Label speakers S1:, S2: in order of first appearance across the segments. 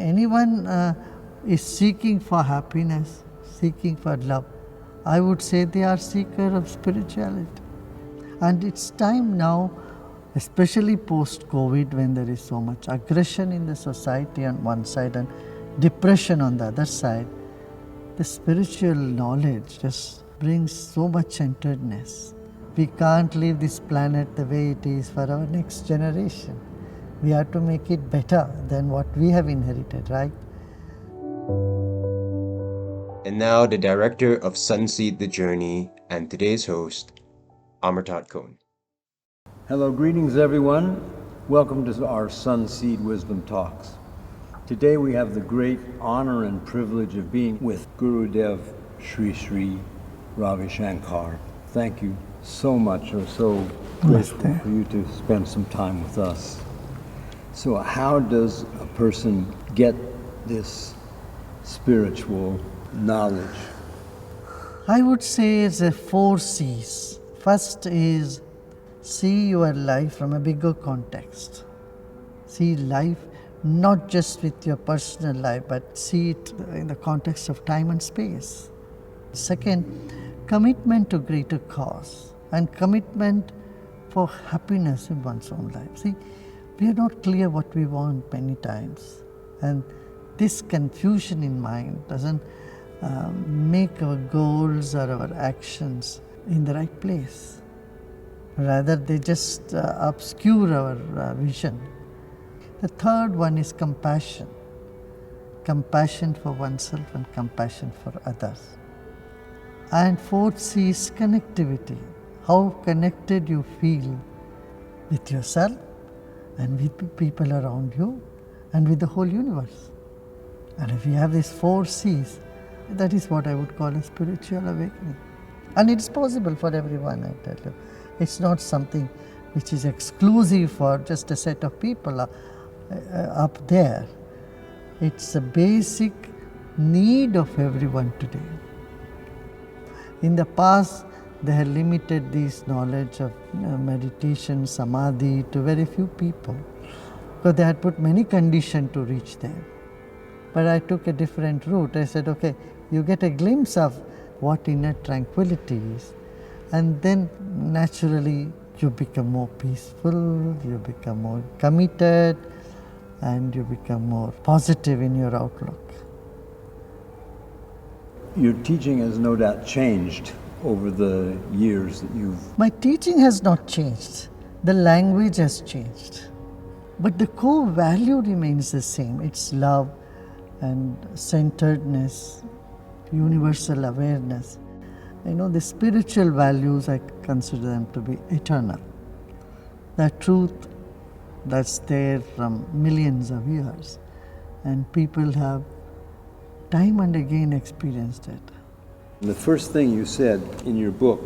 S1: anyone is seeking for happiness, seeking for love, I would say they are seeker of spirituality. And it's time now, especially post-COVID, when there is so much aggression in the society on one side and depression on the other side, the spiritual knowledge just brings so much centeredness. We can't leave this planet the way it is for our next generation. We have to make it better than what we have inherited, right?
S2: And now the director of Sunseed The Journey and today's host, Amartat Kohn.
S3: Hello, greetings everyone. Welcome to our Sunseed Wisdom Talks. Today we have the great honor and privilege of being with Gurudev Sri Sri Ravi Shankar. Thank you so much. We're so grateful for you to spend some time with us. So how does a person get this spiritual knowledge?
S1: I would say it's a 4 C's. First is see your life from a bigger context. See life not just with your personal life, but see it in the context of time and space. Second, commitment to greater cause and commitment for happiness in one's own life. See, we are not clear what we want many times, and this confusion in mind doesn't make our goals or our actions in the right place. Rather, they just obscure our vision. The third one is compassion. Compassion for oneself and compassion for others. And fourth C is connectivity. How connected you feel with yourself and with the people around you and with the whole universe. And if you have these 4 C's, that is what I would call a spiritual awakening. And it's possible for everyone, I tell you. It's not something which is exclusive for just a set of people up there. It's a basic need of everyone today. In the past, they had limited this knowledge of meditation, samadhi to very few people, because they had put many conditions to reach there. But I took a different route. I said, okay, you get a glimpse of what inner tranquility is, and then naturally you become more peaceful, you become more committed, and you become more positive in your outlook.
S3: Your teaching has no doubt changed over the years that you've...
S1: My teaching has not changed. The language has changed. But the core value remains the same. It's love and centeredness, universal awareness. The spiritual values, I consider them to be eternal. The truth that's there from millions of years, and people have time and again experienced it.
S3: The first thing you said in your book,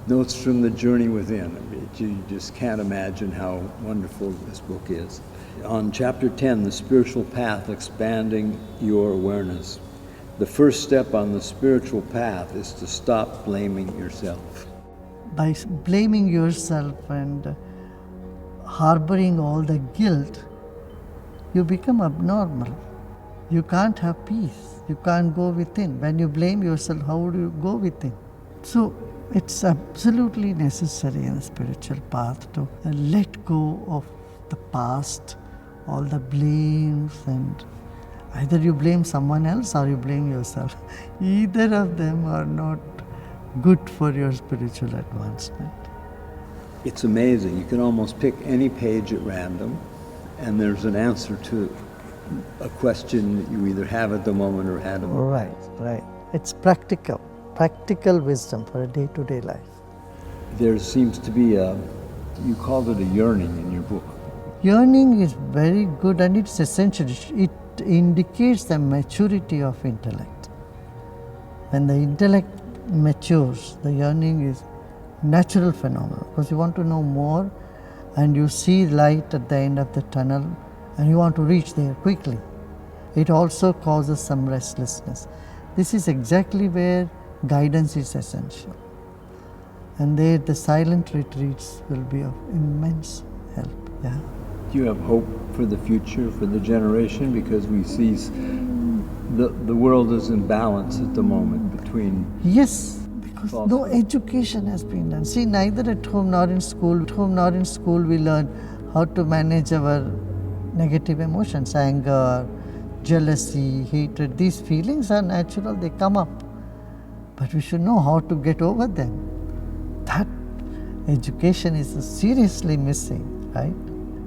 S3: Notes from the Journey Within, you just can't imagine how wonderful this book is. On chapter 10, The Spiritual Path, Expanding Your Awareness, the first step on the spiritual path is to stop blaming yourself.
S1: By blaming yourself and harboring all the guilt, you become abnormal. You can't have peace. You can't go within. When you blame yourself, how would you go within? So it's absolutely necessary in a spiritual path to let go of the past, all the blames, and either you blame someone else or you blame yourself. Either of them are not good for your spiritual advancement.
S3: It's amazing. You can almost pick any page at random, and there's an answer to a question that you either have at the moment or had a moment.
S1: Right. It's practical wisdom for a day-to-day life.
S3: There seems to be you called it a yearning in your book.
S1: Yearning is very good, and it's essential. It indicates the maturity of intellect. When the intellect matures, the yearning is natural phenomenon, because you want to know more and you see light at the end of the tunnel and you want to reach there quickly. It also causes some restlessness. This is exactly where guidance is essential. And there the silent retreats will be of immense help. Yeah.
S3: Do you have hope for the future, for the generation? Because we see the world is in balance at the moment between...
S1: Yes, because no
S3: falsehood.
S1: education has been done. See, neither at home nor in school. At home nor in school, we learn how to manage our negative emotions, anger, jealousy, hatred. These feelings are natural, they come up. But we should know how to get over them. That education is seriously missing, right?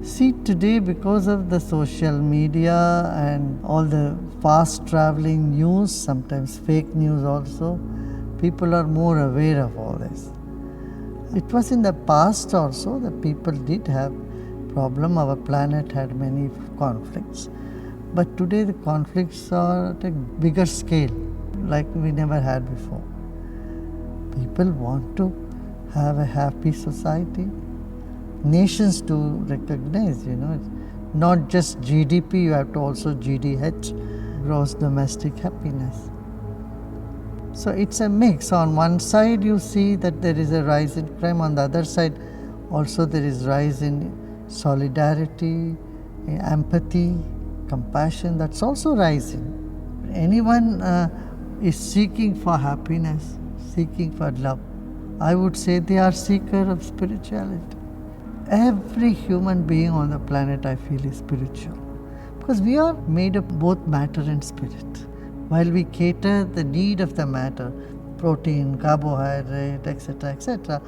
S1: See, today, because of the social media and all the fast traveling news, sometimes fake news also, people are more aware of all this. It was in the past also that people did have problem. Our planet had many conflicts. But today the conflicts are at a bigger scale, like we never had before. People want to have a happy society. Nations do recognize, not just GDP, you have to also GDH, gross domestic happiness. So it's a mix. On one side you see that there is a rise in crime, on the other side also there is rise in solidarity, empathy, compassion, that's also rising. Anyone is seeking for happiness, seeking for love, I would say they are seeker of spirituality. Every human being on the planet, I feel, is spiritual. Because we are made of both matter and spirit. While we cater the need of the matter, protein, carbohydrate, etc.,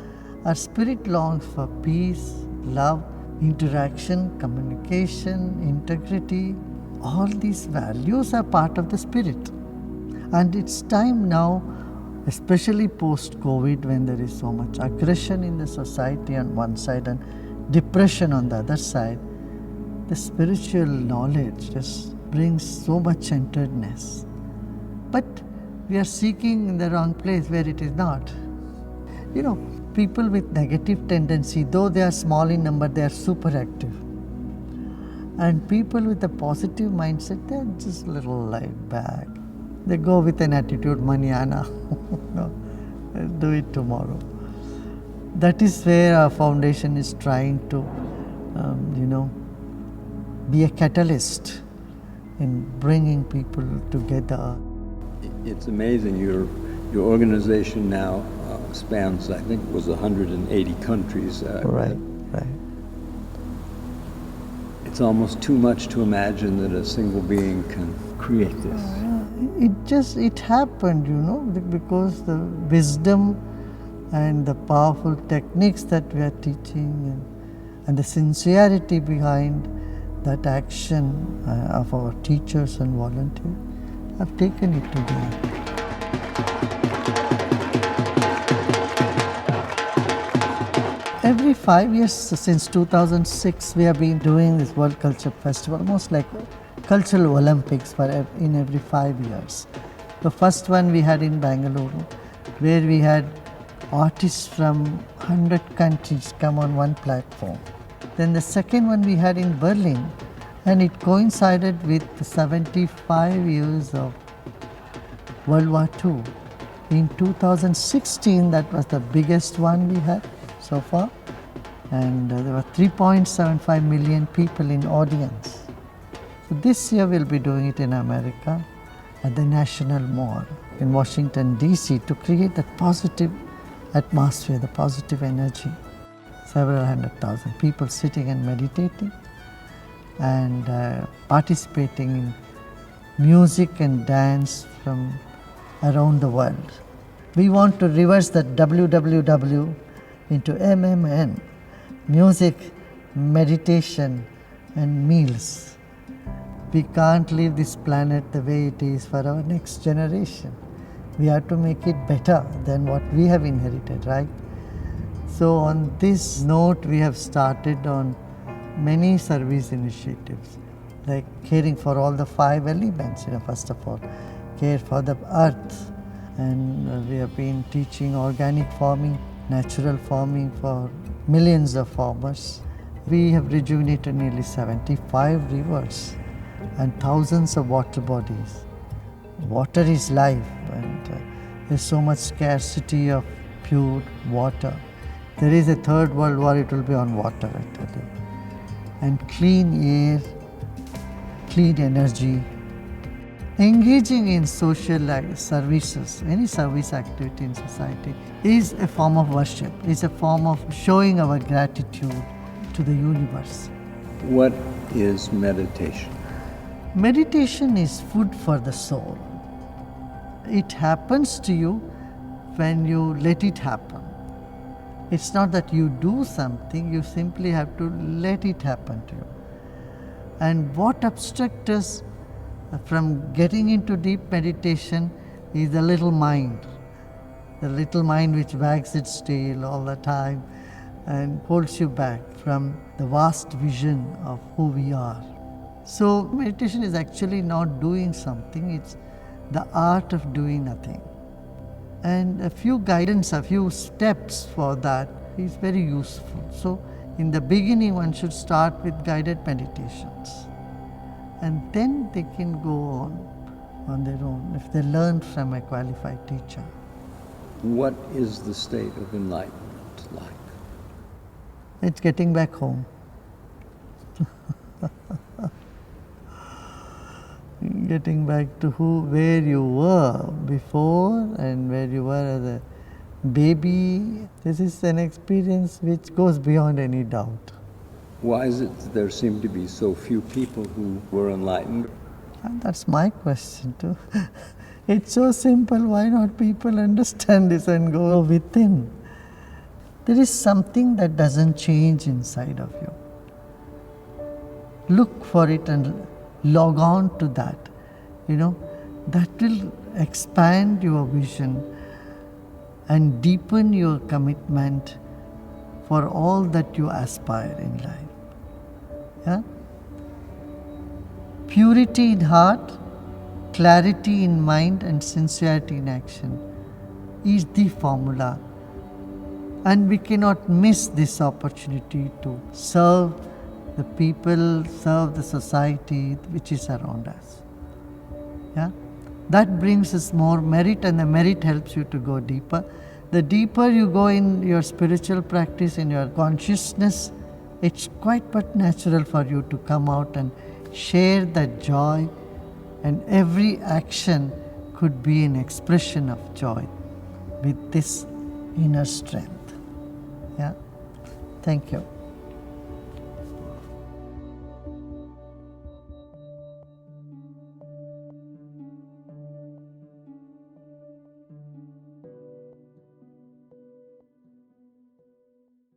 S1: our spirit longs for peace, love, interaction, communication, integrity. All these values are part of the spirit. And it's time now, especially post-COVID, when there is so much aggression in the society on one side and depression on the other side, the spiritual knowledge just brings so much centeredness. But we are seeking in the wrong place where it is not. People with negative tendency, though they are small in number, they are super active. And people with a positive mindset, they are just a little laid back. They go with an attitude, manana, do it tomorrow. That is where our foundation is trying to, be a catalyst in bringing people together.
S3: It's amazing. Your organization now spans, I think it was 180 countries.
S1: Right.
S3: It's almost too much to imagine that a single being can create this.
S1: It happened, because the wisdom and the powerful techniques that we are teaching and the sincerity behind that action of our teachers and volunteers have taken it today. Every 5 years, since 2006, we have been doing this World Culture Festival, almost like cultural Olympics in every 5 years. The first one we had in Bangalore, where we had artists from 100 countries come on one platform. Then the second one we had in Berlin, and it coincided with 75 years of World War II. In 2016, that was the biggest one we had so far, and there were 3.75 million people in audience. So this year we'll be doing it in America at the National Mall in Washington, D.C. to create that positive atmosphere, the positive energy. Several 100,000 people sitting and meditating and participating in music and dance from around the world. We want to reverse that WWW into MMN, music, meditation and meals. We can't leave this planet the way it is for our next generation. We have to make it better than what we have inherited, right? So on this note, we have started on many service initiatives, like caring for all the 5 elements, first of all, care for the earth. And we have been teaching organic farming, natural farming for millions of farmers. We have rejuvenated nearly 75 rivers and thousands of water bodies. Water is life, and there's so much scarcity of pure water. There is a third world war, it will be on water, I tell you. and clean air, clean energy. Engaging in social services, any service activity in society, is a form of worship, is a form of showing our gratitude to the universe.
S3: What is meditation?
S1: Meditation is food for the soul. It happens to you when you let it happen. It's not that you do something, you simply have to let it happen to you. And what obstructs us from getting into deep meditation is the little mind which wags its tail all the time and holds you back from the vast vision of who we are. So meditation is actually not doing something, it's the art of doing nothing. And a few guidance, a few steps for that is very useful. So in the beginning one should start with guided meditations, and then they can go on their own if they learn from a qualified teacher.
S3: What is the state of enlightenment like?
S1: It's getting back home. Getting back to where you were before and where you were as a baby. This is an experience which goes beyond any doubt.
S3: Why is it that there seem to be so few people who were enlightened?
S1: And that's my question too. It's so simple, why not people understand this and go within? There is something that doesn't change inside of you. Look for it and log on to that. That will expand your vision and deepen your commitment for all that you aspire in life. Yeah? Purity in heart, clarity in mind, and sincerity in action is the formula. And we cannot miss this opportunity to serve the people, serve the society which is around us. Yeah? That brings us more merit, and the merit helps you to go deeper. The deeper you go in your spiritual practice, in your consciousness, it's quite but natural for you to come out and share that joy, and every action could be an expression of joy with this inner strength. Yeah? Thank you.